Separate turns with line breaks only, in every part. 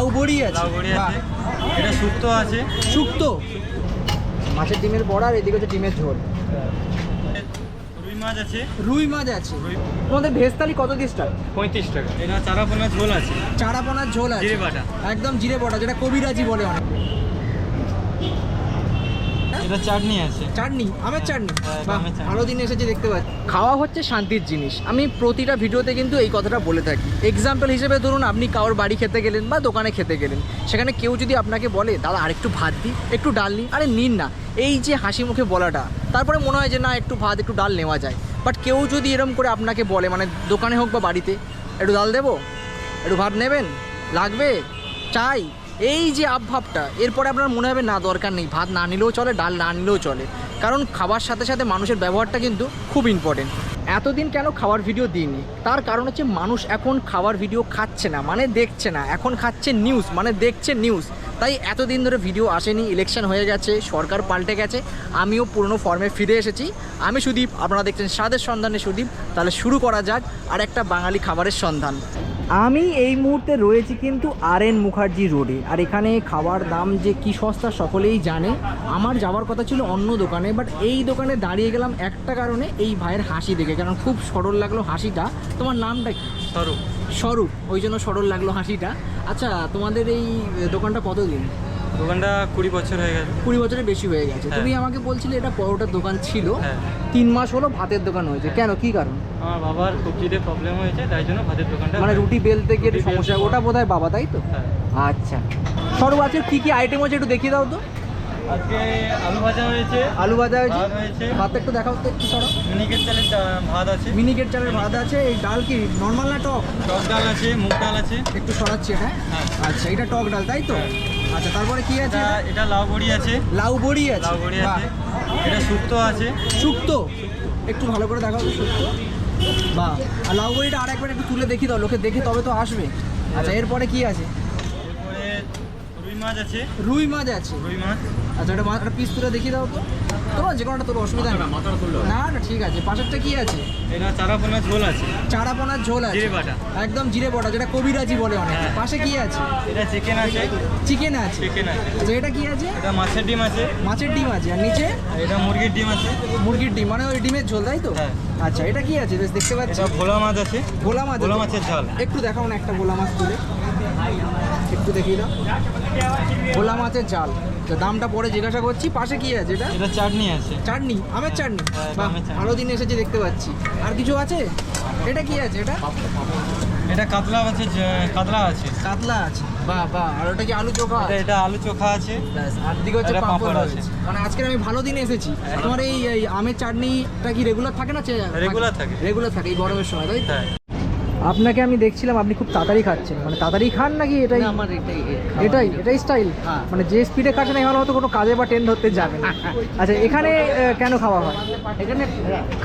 লাউ বড়ি আছে,
এটা শুক্তো আছে।
শুক্তো, মাছের ডিমের বড়া, আর এদিকে হচ্ছে ডিমের ঝোল।
রুই মাছ আছে।
রুই মাছ আছে। তোমাদের ভেজ থালি কত দিয়ে স্টার্ট?
35 টাকা। এটা চারাপোনা ঝোল আছে।
চারাপোনার ঝোল আছে,
জিরে বাটা,
একদম জিরে বাটা, যেটা কবিরাজি বলে অনেক।
এটা চাটনি আছে।
চাটনি, আমের চাটনি।
বাহ,
ভালো দিন এসেছে দেখতে পাচ্ছি। খাওয়া হচ্ছে শান্তির জিনিস, আমি প্রতিটা ভিডিওতে কিন্তু এই কথাটা বলে থাকি। এক্সাম্পল হিসেবে ধরুন, আপনি কারোর বাড়ি খেতে গেলেন বা দোকানে খেতে গেলেন, সেখানে কেউ যদি আপনাকে বলে দাদা আরেকটু ভাত দিই, একটু ডাল নিই, আরে নিন না, এই যে হাসি মুখে বলাটা, তারপরে মনে হয় যে না একটু ভাত একটু ডাল নেওয়া যায়। বাট কেউ যদি এরকম করে আপনাকে বলে, মানে দোকানে হোক বা বাড়িতে, একটু ডাল দেবো, একটু ভাত নেবেন, লাগবে, চাই, এই যে আবভাবটা, এরপরে আপনার মনে হবে না দরকার নেই, ভাত না নিলেও চলে, ডাল না নিলেও চলে। কারণ খাবার সাথে সাথে মানুষের ব্যবহারটা কিন্তু খুব ইম্পর্টেন্ট। এতদিন কেন খাওয়ার ভিডিও দিইনি, তার কারণ হচ্ছে মানুষ এখন খাওয়ার ভিডিও খাচ্ছে না মানে দেখছে না, এখন খাচ্ছে নিউজ মানে দেখছে নিউজ। তাই এতদিন ধরে ভিডিও আসেনি, ইলেকশন হয়ে গেছে, সরকার পাল্টে গেছে, আমিও পুরনো ফর্মে ফিরে এসেছি। আমি সুদীপ, আপনারা দেখছেন স্বাদের সন্ধানে সুদীপ। তাহলে শুরু করা যাক আর একটা বাঙালি খাবারের সন্ধান। আমি এই মুহূর্তে রয়েছি কিন্তু RN মুখার্জি রোডে, আর এখানে খাবার দাম যে কি সস্তা সকলেই জানে। আমার যাওয়ার কথা ছিল অন্য দোকানে, বাট এই দোকানে দাঁড়িয়ে গেলাম একটা কারণে, এই ভাইয়ের হাসি দেখে, কারণ খুব সরল লাগলো হাসিটা। তোমার নামটা কি?
স্বরূপ।
স্বরূপ, ওই জন্য সরল লাগলো হাসিটা। আচ্ছা, তোমাদের এই দোকানটা কতদিন?
দোকানটা 20 বছর হয়ে গেছে।
20 বছরের বেশি হয়ে গেছে।
হ্যাঁ।
তুমি আমাকে বলছিলে এটা পরোটার দোকান ছিল,
হ্যাঁ।
3 মাস হলো ভাতের দোকান হয়েছে, কেন, কি কারণ?
আমার বাবার কবজিতে প্রবলেম হয়েছে, তাই জন্য ভাতের দোকানটা,
মানে রুটি বেলতে গিয়ে একটু
রুটি
সমস্যা,
বেলতে-
ওটা বোধহয় বাবা, তাই তো?
হ্যাঁ।
আচ্ছা, সরব আছে, কী কী আইটেম হচ্ছে একটু দেখিয়ে দাও তো।
আজকে আলু ভাজা হয়েছে,
আলু ভাজা হয়েছে,
ভাত হয়েছে,
ভাত একটু দেখাও তো একটু সরব।
মিনিকেট চালের ভাত আছে,
মিনিকেট চালের ভাত আছে। এই ডাল কি নর্মাল না টক?
টক ডাল আছে, মুগ ডাল আছে।
একটু সরাচ্ছে, হ্যাঁ।
হ্যাঁ।
আচ্ছা, এটা টক ডাল, তাই তো? আচ্ছা, তারপরে কি আছে?
এটা লাউ বড়ি আছে।
লাউ বড়ি আছে।
লাউ বড়ি
বাহ।
আছে। এটা শুক্তো আছে।
শুক্তো, একটু ভালো করে দেখাও তো শুক্তো। বাহ। আর লাউ বড়িটা আরেকবার একটু তুলে দেখি দাও, লোকে দেখে তবে তো আসবে। আচ্ছা, এরপরে কি আছে?
এরপরে রুই মাছ আছে।
রুই মাছ আছে।
রুই মাছ।
আচ্ছা, একটা পিস তুলে দেখিয়ে দাও তো। তোমার যে কোনোটা তোর অসুবিধা নেই। না না, ঠিক আছে। পাশেরটা কি আছে?
এটা চারাপোনা ঝোল আছে।
চারাপোনার ঝোল আছে,
জিরে বাটা,
একদম জিরে বাটা, যেটা কবিরাজি বলে অনেক।
হ্যাঁ।
পাশে কি আছে?
এটা চিকেন আছে।
চিকেন আছে।
চিকেন আছে।
আচ্ছা, এটা কি আছে?
এটা মাছের ডিম আছে।
মাছের ডিম আছে। আর নিচে?
এটা মুরগির ডিম আছে।
মুরগির ডিম, মানে ওই ডিমের ঝোল, তাই তো?
হ্যাঁ।
আচ্ছা, এটা কি আছে বেশ দেখতে পাচ্ছি?
এটা ভোলা মাছ আছে।
ভোলা মাছ।
ভোলা মাছের ঝাল।
একটু দেখাও না একটা ভোলা মাছ তুলে, একটু দেখিয়ে দাও। ভোলা মাছের ঝাল। তো দামটা পরে জিজ্ঞাসা করছি। পাশে কি আছে? এটা
এটা চাটনি আছে।
চাটনি, আমের চাটনি।
হ্যাঁ,
বাহ,
আমের চাটনি।
ভালো দিন এসেছে দেখতে পাচ্ছি। আর কিছু আছে? এটা কি আছে? এটা
এটা কাতলা আছে, কাতলা আছে।
কাতলা আছে। বাহ বাহ। আর ওটা কি আলু চোখা?
এটা আলু চোখা আছে।
ব্যাস, আর দিকে হচ্ছে
এটা
পাঁপড়
পাঁপড়
আছে।
আছে।
মানে আজকে আমি ভালো দিনে এসেছি। তোমার এই আমের চাটনিটা কি রেগুলার থাকে না?
রেগুলার থাকে।
রেগুলার থাকে এই গরমের সময়, তাই তো?
হ্যাঁ।
আপনাকে আমি দেখছিলাম আপনি খুব তাড়াতাড়ি খাচ্ছেন, মানে তাড়াতাড়ি খান নাকি এটাই?
আমার এটাই
এটাই স্টাইল।
হ্যাঁ।
মানে যে স্পিডে খাচ্ছেন এখানে হয়তো কোনো কাজে বা ট্রেন ধরতে যাবেন। আচ্ছা, এখানে কেন খাওয়া হয়?
এখানে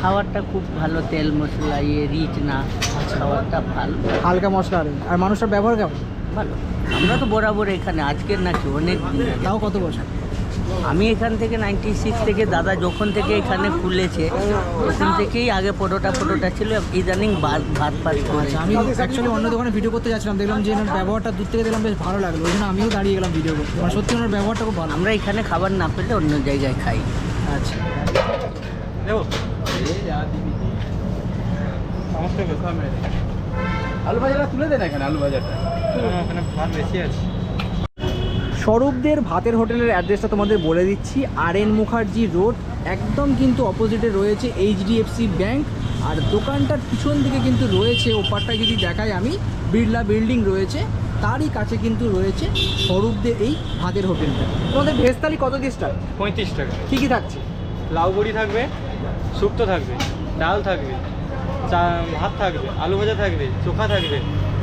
খাবারটা খুব ভালো, তেল মশলা রিচ না, খাবারটা ভালো
হালকা মশলা আর মানুষের ব্যবহার কেমন?
ভালো। আমরা তো বরাবর এখানে, আজকের নাকি অনেক দিন আগে।
তাও কত বছর?
আমি এখান থেকে 96 থেকে, দাদা যখন থেকে এখানে খুলেছে তখন থেকেই, আগে পরোটা ছিল, ইদানিং ভাত করে।
আচ্ছা, আমি অ্যাকচুয়ালি অন্য দোকানে ভিডিও করতে যাচ্ছিলাম, দেখলাম যে এনার ব্যবহারটা দূর থেকে দেখলাম বেশ ভালো লাগলো, ওই জন্য আমিও দাঁড়িয়ে গেলাম ভিডিও করতে। মানে সত্যি ওনার ব্যবহারটা খুব ভালো।
আমরা এখানে খাবার না পেলে অন্য জায়গায় খাই।
আচ্ছা,
দেবো সমস্ত কিছু আমি
আলু ভাজাটা তুলে দেন এখানে, আলু ভাজাটা।
ওখানে ভাত বেশি আছে।
স্বরূপদের ভাতের হোটেলের অ্যাড্রেসটা তোমাদের বলে দিচ্ছি। RN মুখার্জি রোড, একদম কিন্তু অপোজিটে রয়েছে HDFC ব্যাংক। আর দোকানটার পিছন দিকে কিন্তু রয়েছে, ওপারটায় যদি দেখাই আমি, বিড়লা বিল্ডিং রয়েছে, তারই কাছে কিন্তু রয়েছে স্বরূপদের এই ভাতের হোটেলটা। তোমাদের ভেজ থালি কত দিয়ে স্টার্ট?
35 টাকা।
কী কী থাকছে?
লাউ বড়ি থাকবে, শুক্তো থাকবে, ডাল থাকবে, ভাত থাকবে, আলু ভাজা থাকবে, চোখা থাকবে,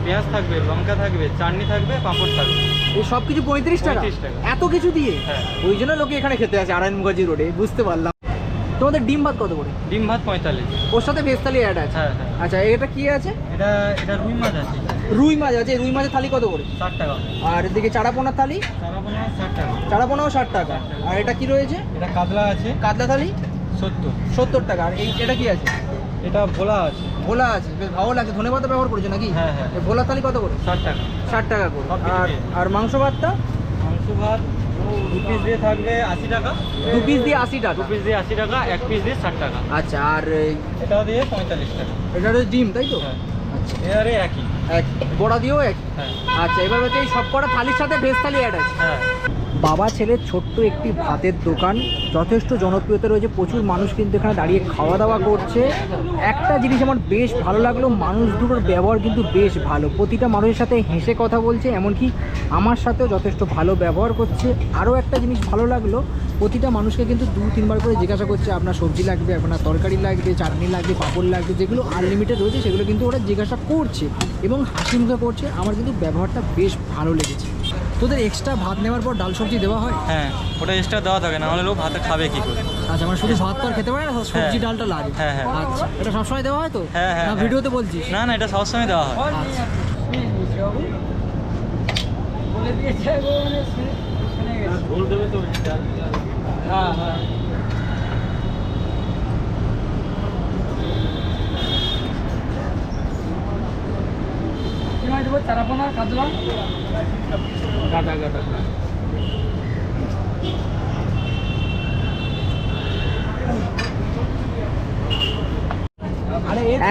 পেঁয়াজ থাকবে, লঙ্কা থাকবে, চাটনি থাকবে, পাঁপড় থাকবে।
এই সব কিছু 35 টাকা?
35 টাকা।
এত কিছু দিয়ে?
হ্যাঁ।
ওই জন্য লোকে এখানে খেতে আসে RN মুখার্জি রোডে, বুঝতে পারলাম। তোমাদের ডিম ভাত কত করে?
ডিম ভাত 45।
ওর সাথে ভেজ থালি অ্যাড আছে?
হ্যাঁ হ্যাঁ।
আচ্ছা, এটা কি আছে?
এটা রুই মাছ আছে।
রুই মাছ আছে। রুই মাছের থালি কত করে?
60 টাকা।
আর এদিকে চারাপোনার থালি?
চারাপোনা 60 টাকা।
চারাপোনাও 60 টাকা। আর এটা কি রয়েছে?
এটা কাতলা আছে
কাতলা থালি
70।
70 টাকা। আর এটা কি আছে?
এটা ভোলা আছে।
ভোলা আছে, বেশ ভালো লাগছে। ধনে পাতা ব্যবহার করেছো নাকি?
হ্যাঁ, হ্যাঁ।
এই ভোলা থালি কত করে?
60 টাকা।
60 টাকা করে।
সব কিছু
আর
দিয়ে।
আর মাংস ভাতটা
মাংস ভাত 2 পিস দিয়ে থাকবে 80 টাকা।
2 পিস দিয়ে 80 টাকা।
2 পিস দিয়ে 80 টাকা, 1 পিস দিয়ে 60 টাকা।
আচ্ছা, আর
এটা দিয়ে 45 টাকা।
এটা হচ্ছে ডিম, তাই তো?
হ্যাঁ।
আচ্ছা,
এবারে একই।
এক বড়া দিয়েও এক।
হ্যাঁ।
আচ্ছা, এবার হচ্ছে এই সব কটা থালির সাথে ভেজ থালি অ্যাড আছে।
হ্যাঁ।
বাবা ছেলের ছোট্ট একটি ভাতের দোকান, যথেষ্ট জনপ্রিয়তা রয়েছে, প্রচুর মানুষ কিন্তু এখানে দাঁড়িয়ে খাওয়া দাওয়া করছে। একটা জিনিস আমার বেশ ভালো লাগলো, মানুষ দুটোর ব্যবহার কিন্তু বেশ ভালো, প্রতিটা মানুষের সাথে হেসে কথা বলছে, এমনকি আমার সাথেও যথেষ্ট ভালো ব্যবহার করছে। আরও একটা জিনিস ভালো লাগলো, প্রতিটা মানুষকে কিন্তু 2-3 বার করে জিজ্ঞাসা করছে আপনার সবজি লাগবে, আপনার তরকারি লাগবে, চাটনি লাগবে, পাঁপড় লাগবে, যেগুলো আনলিমিটেড রয়েছে সেগুলো কিন্তু ওরা জিজ্ঞাসা করছে এবং হাসি মুখে করছে। আমার কিন্তু ব্যবহারটা বেশ ভালো লেগেছে। তোদের এক্সট্রা ভাত নেওয়ার পর ডাল সবজি দেওয়া হয়?
হ্যাঁ, ওটা এক্সট্রা দেওয়া থাকে, না হলে লোক ভাতে খাবে কি করে?
আচ্ছা, মানে শুধু ভাত তো আর খেতে পারে না, সবজি ডালটা লাগে।
হ্যাঁ, হ্যাঁ।
আচ্ছা, এটা সবসময় দেওয়া হয় তো?
হ্যাঁ, হ্যাঁ,
না,
হ্যাঁ।
ভিডিওতে বলছিস?
না না, এটা সবসময় দেওয়া হয়।
আচ্ছা।
ভুল দেবে তো।
হ্যাঁ, হ্যাঁ।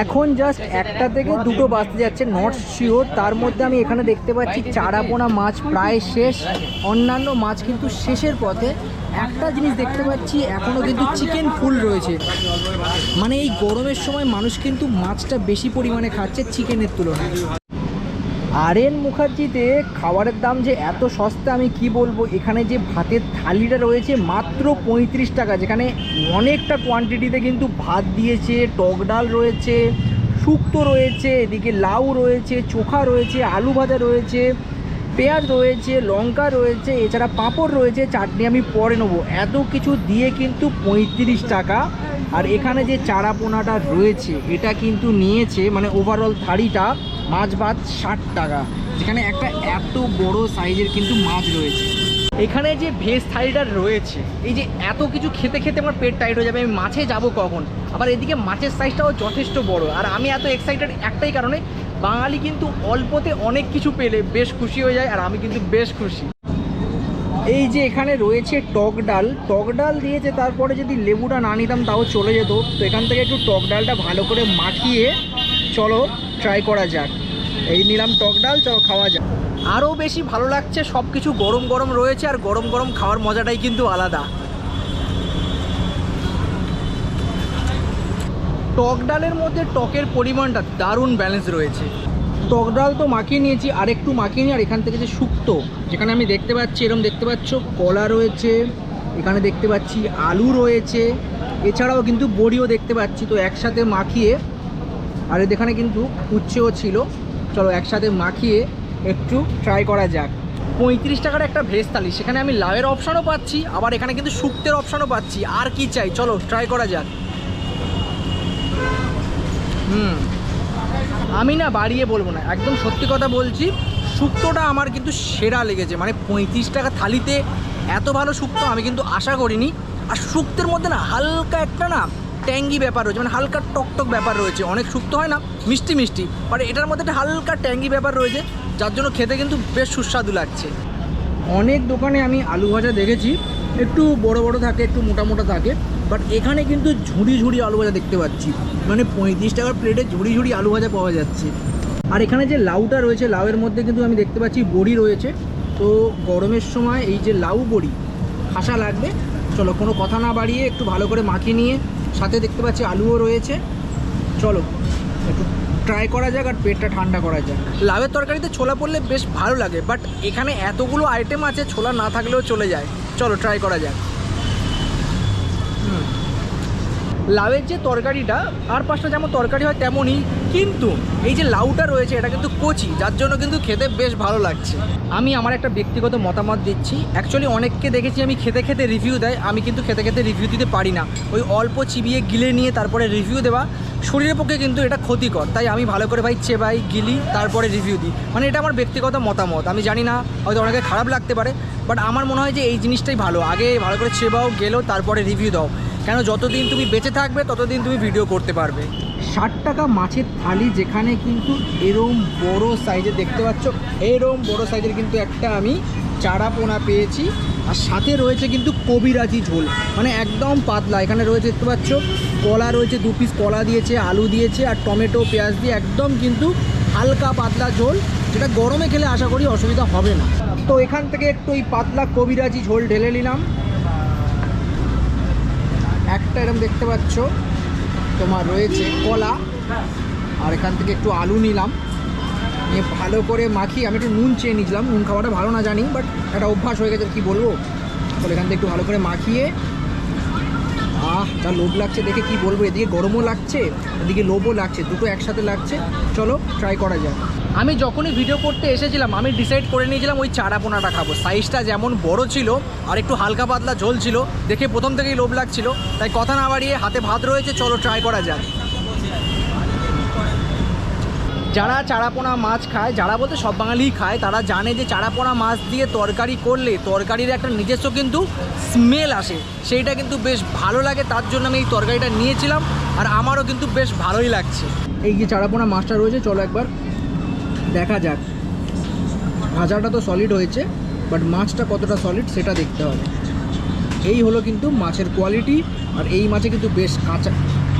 এখন জাস্ট 1টা থেকে 2টো বাজতে যাচ্ছে, নট শিওর। তার মধ্যে আমি এখানে দেখতে পাচ্ছি চারাপোনা মাছ প্রায় শেষ, অন্যান্য মাছ কিন্তু শেষের পথে। একটা জিনিস দেখতে পাচ্ছি, এখনও কিন্তু চিকেন ফুল রয়েছে, মানে এই গরমের সময় মানুষ কিন্তু মাছটা বেশি পরিমাণে খাচ্ছে চিকেনের তুলনায়। আরএন মুখার্জিতে খাবারের দাম যে এত সস্তা আমি কি বলবো। এখানে যে ভাতের থালিটা রয়েছে মাত্র 35 টাকা, যেখানে অনেকটা কোয়ান্টিটিতে কিন্তু ভাত দিয়েছে, টক ডাল রয়েছে, শুক্তো রয়েছে, এদিকে লাউ রয়েছে, চোখা রয়েছে, আলু ভাজা রয়েছে, পেঁয়াজ রয়েছে, লঙ্কা রয়েছে, এছাড়া পাঁপড় রয়েছে, চাটনি আমি পরে নেবো। এত কিছু দিয়ে কিন্তু 35 টাকা। আর এখানে যে চারাপোনাটা রয়েছে এটা কিন্তু নিয়েছে, মানে ওভারঅল থালিটা মাছ ভাত 60 টাকা, যেখানে একটা এত বড় সাইজের কিন্তু মাছ রয়েছে। এখানে যে ভেজ থালিটা রয়েছে, এই যে এত কিছু খেতে খেতে আমার পেট টাইট হয়ে যাবে, আমি মাছে যাব কখন? আবার এদিকে মাছের সাইজটাও যথেষ্ট বড়। আর আমি এত এক্সাইটেড একটাই কারণে, বাঙালি কিন্তু অল্পতে অনেক কিছু পেলে বেশ খুশি হয়ে যায়, আর আমি কিন্তু বেশ খুশি। এই যে এখানে রয়েছে টক ডাল, টক ডাল দিয়েছে, তারপরে যদি লেবুটা না নিতাম তাও চলে যেত। তো এখান থেকে একটু টক ডালটা ভালো করে মাখিয়ে চলো ট্রাই করা যাক। এই নিলাম টক ডাল, চলো খাওয়া যাক। আরও বেশি ভালো লাগছে, সব কিছু গরম গরম রয়েছে, আর গরম গরম খাওয়ার মজাটাই কিন্তু আলাদা। টক ডালের মধ্যে টকের পরিমাণটা দারুণ ব্যালেন্স রয়েছে। টক ডাল তো মাখিয়ে নিয়েছি, আর একটু মাখিয়ে নিই। আর এখান থেকে যে শুক্তো, যেখানে আমি দেখতে পাচ্ছি, এরকম দেখতে পাচ্ছ কলা রয়েছে, এখানে দেখতে পাচ্ছি আলু রয়েছে, এছাড়াও কিন্তু বড়িও দেখতে পাচ্ছি। তো একসাথে মাখিয়ে, আর এখানে কিন্তু উচ্ছেও ছিল, চলো একসাথে মাখিয়ে একটু ট্রাই করা যাক। 35 টাকার একটা ভেজ থালি, সেখানে আমি লাউয়ের অপশানও পাচ্ছি, আবার এখানে কিন্তু শুক্তের অপশানও পাচ্ছি। আর কি চাই, চলো ট্রাই করা যাক। আমি না বাড়িয়ে বলবো না, একদম সত্যি কথা বলছি, শুক্তোটা আমার কিন্তু সেরা লেগেছে। মানে 35 টাকা থালিতে এত ভালো শুক্তো আমি কিন্তু আশা করিনি। আর শুক্তের মধ্যে না হালকা একটা না ট্যাঙ্গি ব্যাপার রয়েছে, মানে হালকা টকটক ব্যাপার রয়েছে। অনেক শুক্তো হয় না মিষ্টি মিষ্টি, বাট এটার মধ্যে একটা হালকা ট্যাঙ্গি ব্যাপার রয়েছে, যার জন্য খেতে কিন্তু বেশ সুস্বাদু লাগছে। অনেক দোকানে আমি আলু ভাজা দেখেছি, একটু বড় বড় থাকে, একটু মোটা মোটা থাকে, বাট এখানে কিন্তু ঝুড়ি ঝুড়ি আলু ভাজা দেখতে পাচ্ছি। মানে 35 টাকার প্লেটে ঝুড়ি ঝুড়ি আলু ভাজা পাওয়া যাচ্ছে। আর এখানে যে লাউটা রয়েছে, লাউয়ের মধ্যে কিন্তু আমি দেখতে পাচ্ছি বড়ি রয়েছে। তো গরমের সময় এই যে লাউ বড়ি খাসা লাগবে। চলো কোনো কথা না বাড়িয়ে একটু ভালো করে মাখিয়ে নিয়ে, সাথে দেখতে পাচ্ছি আলুও রয়েছে, চলো একটু ট্রাই করা যাক আর পেটটা ঠান্ডা করা যাক। লাউয়ের তরকারিতে ছোলা পড়লে বেশ ভালো লাগে, বাট এখানে এতগুলো আইটেম আছে, ছোলা না থাকলেও চলে যায়। চলো ট্রাই করা যাক। লাউয়ের যে তরকারিটা, আর 5টা যেমন তরকারি হয় তেমনই, কিন্তু এই যে লাউটা রয়েছে এটা কিন্তু কচি, যার জন্য কিন্তু খেতে বেশ ভালো লাগছে। আমি আমার একটা ব্যক্তিগত মতামত দিচ্ছি। অ্যাকচুয়ালি অনেককে দেখেছি আমি খেতে খেতে রিভিউ দেয়, আমি কিন্তু খেতে খেতে রিভিউ দিতে পারি না। ওই অল্প চিবিয়ে গিলে নিয়ে তারপরে রিভিউ দেওয়া শরীরের পক্ষে কিন্তু এটা ক্ষতিকর। তাই আমি ভালো করে ভাই চেবাই, গিলি, তারপরে রিভিউ দিই। মানে এটা আমার ব্যক্তিগত মতামত, আমি জানি না, হয়তো অনেকে খারাপ লাগতে পারে, বাট আমার মনে হয় যে এই জিনিসটাই ভালো। আগে ভালো করে চেবাও, গেলো, তারপরে রিভিউ দাও। কেন যতদিন তুমি বেঁচে থাকবে ততদিন তুমি ভিডিও করতে পারবে। 60 টাকা মাছের থালি, যেখানে কিন্তু এরম বড় সাইজের দেখতে পাচ্ছ, এরম বড় সাইজের কিন্তু একটা আমি চারা পোনা পেয়েছি। আর সাথে রয়েছে কিন্তু কবিরাজি ঝোল, মানে একদম পাতলা। এখানে রয়েছে দেখতে পাচ্ছ কলা রয়েছে, 2 পিস কলা দিয়েছে, আলু দিয়েছে আর টমেটো পেঁয়াজ দিয়ে একদম কিন্তু হালকা পাতলা ঝোল, যেটা গরমে খেলে আশা করি অসুবিধা হবে না। তো এখান থেকে একটু এই পাতলা কবিরাজি ঝোল ঢেলে নিলাম। একটা এরকম দেখতে পাচ্ছ তোমার রয়েছে কলা, আর এখান থেকে একটু আলু নিলাম, নিয়ে ভালো করে মাখিয়ে আমি একটু নুন চেয়ে নিয়েছিলাম। নুন খাওয়াটা ভালো না জানি, বাট একটা অভ্যাস হয়ে গেছে, কি বলবো। তাহলে এখান থেকে একটু ভালো করে মাখিয়ে, যা লোভ লাগছে দেখে কি বলবো। এদিকে গরমও লাগছে, এদিকে লোভও লাগছে, দুটো একসাথে লাগছে। চলো ট্রাই করা যায়। আমি যখনই ভিডিও করতে এসেছিলাম আমি ডিসাইড করে নিয়েছিলাম ওই চারা পোনাটা খাবো। সাইজটা যেমন বড় ছিল আর একটু হালকা পাতলা ঝোল ছিল, দেখে প্রথম থেকেই লোভ লাগছিল। তাই কথা না বাড়িয়ে হাতে ভাত রয়েছে, চলো ট্রাই করা যাক। যারা চারাপোনা মাছ খায়, যারা বলতে সব বাঙালিই খায়, তারা জানে যে চারাপোনা মাছ দিয়ে তরকারি করলে তরকারির একটা নিজস্ব কিন্তু স্মেল আসে, সেইটা কিন্তু বেশ ভালো লাগে। তার জন্য আমি এই তরকারিটা নিয়েছিলাম, আর আমারও কিন্তু বেশ ভালোই লাগছে। এই যে চারাপোনা মাছটা রয়েছে, চলো একবার দেখা যাক। ভাজাটা তো সলিড হয়েছে, বাট মাছটা কতটা সলিড সেটা দেখতে হবে। এই হলো কিন্তু মাছের কোয়ালিটি। আর এই মাছে কিন্তু বেশ কাঁচা,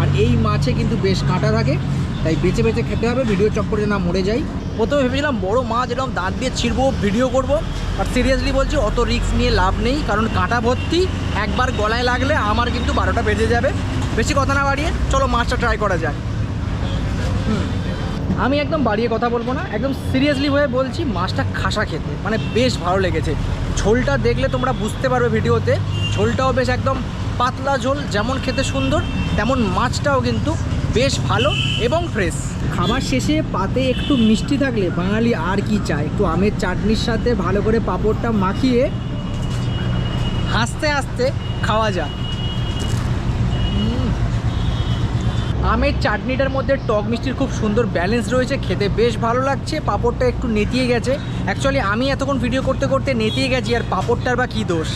আর এই মাছে কিন্তু বেশ কাঁটা থাকে, তাই বেছে বেছে খেতে হবে, ভিডিও চক্করে না মরে যাই। প্রথমে ভেবেছিলাম বড় মাছ এরকম দাঁত দিয়ে ছিঁড়বো, ভিডিও করব, আর সিরিয়াসলি বলছি অত রিস্ক নিয়ে লাভ নেই, কারণ কাঁটা ভর্তি, একবার গলায় লাগলে আমার কিন্তু 12টা বেজে যাবে। বেশি কথা না বাড়িয়ে চলো মাছটা ট্রাই করা যাক। আমি একদম বাড়িয়ে কথা বলবো না, একদম সিরিয়াসলি হয়ে বলছি, মাছটা খাসা খেতে, মানে বেশ ভালো লেগেছে। ঝোলটা দেখলে তোমরা বুঝতে পারবে ভিডিওতে, ঝোলটাও বেশ একদম পাতলা ঝোল, যেমন খেতে সুন্দর তেমন মাছটাও কিন্তু বেশ ভালো এবং ফ্রেশ। খাবার শেষে পাতে একটু মিষ্টি থাকলে বাঙালি আর কি চায়। একটু আমের চাটনির সাথে ভালো করে পাঁপড়টা মাখিয়ে হাসতে হাসতে খাওয়া যায়। আমের চাটনিটার মধ্যে টক মিষ্টির খুব সুন্দর ব্যালেন্স রয়েছে, খেতে বেশ ভালো লাগছে। পাঁপড়টা একটু নেতিয়ে গেছে, অ্যাকচুয়ালি আমি এতক্ষণ ভিডিও করতে করতে নেতিয়ে গেছি, আর পাঁপড়টার বা কী দোষ।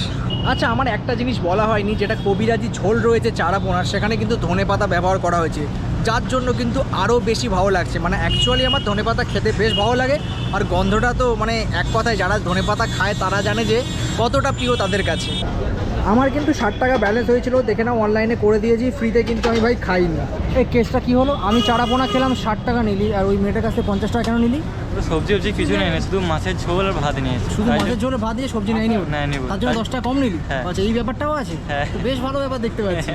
আচ্ছা, আমার একটা জিনিস বলা হয়নি, যেটা কবিরাজি ঝোল রয়েছে চারা পোনার, সেখানে কিন্তু ধনেপাতা ব্যবহার করা হয়েছে, যার জন্য কিন্তু আরও বেশি ভালো লাগছে। মানে অ্যাকচুয়ালি আমার ধনেপাতা খেতে বেশ ভালো লাগে, আর গন্ধটা তো মানে এক কথায় যারা ধনেপাতা খায় তারা জানে যে কতটা প্রিয় তাদের কাছে। আমার কিন্তু 60 টাকা ব্যালেন্স হয়েছিল, দেখে নাও অনলাইনে করে দিয়েছি, ফ্রিতে কিন্তু আমি ভাই খাইনি। এই কেসটা কি হলো, আমি চারা পোনা খেলাম 60 টাকা নিলি, আর ওই মেয়েটার কাছে 50 টাকা কেন নিলি?
সবজি সবজি কিছু নেই, শুধু মাছের ঝোল আর ভাত নিয়েছি।
শুধু মাছের ঝোলে ভাত দিয়ে সবজি নেয়নি?
নেয়নি,
তার জন্য 10 টাকা কম নিলি?
হ্যাঁ।
আচ্ছা, এই ব্যাপারটাও আছে,
হ্যাঁ।
তো বেশ ভালো ব্যাপার দেখতে পাচ্ছি।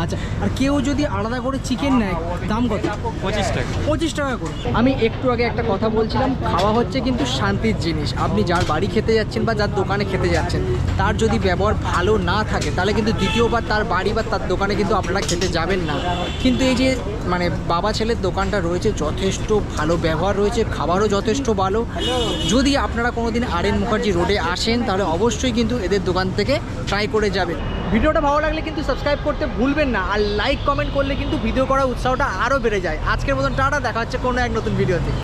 আচ্ছা, আর কেউ যদি আলাদা করে চিকেন নেয়, দাম কত?
25 টাকা।
25 টাকা করে। আমি একটু আগে একটা কথা বলছিলাম, খাওয়া হচ্ছে কিন্তু শান্তির জিনিস। আপনি যার বাড়ি খেতে যাচ্ছেন বা যার দোকানে খেতে যাচ্ছেন, তার যদি ব্যবহার ভালো না থাকে, তাহলে কিন্তু দ্বিতীয়বার তার বাড়ি বা তার দোকানে কিন্তু আপনারা খেতে যাবেন না। কিন্তু এই যে মানে বাবা ছেলের দোকানটা রয়েছে, যথেষ্ট ভালো ব্যবহার রয়েছে, খাবারও যথেষ্ট ভালো। যদি আপনারা কোনোদিন RN মুখার্জি রোডে আসেন, তাহলে অবশ্যই কিন্তু এদের দোকান থেকে ট্রাই করে যাবেন। ভিডিওটা ভালো লাগলে কিন্তু সাবস্ক্রাইব করতে ভুলবেন না, আর লাইক কমেন্ট করলে কিন্তু ভিডিও করার উৎসাহটা আরও বেড়ে যায়। আজকের মতন টাটা, দেখা হচ্ছে কোনো এক নতুন ভিডিওতে।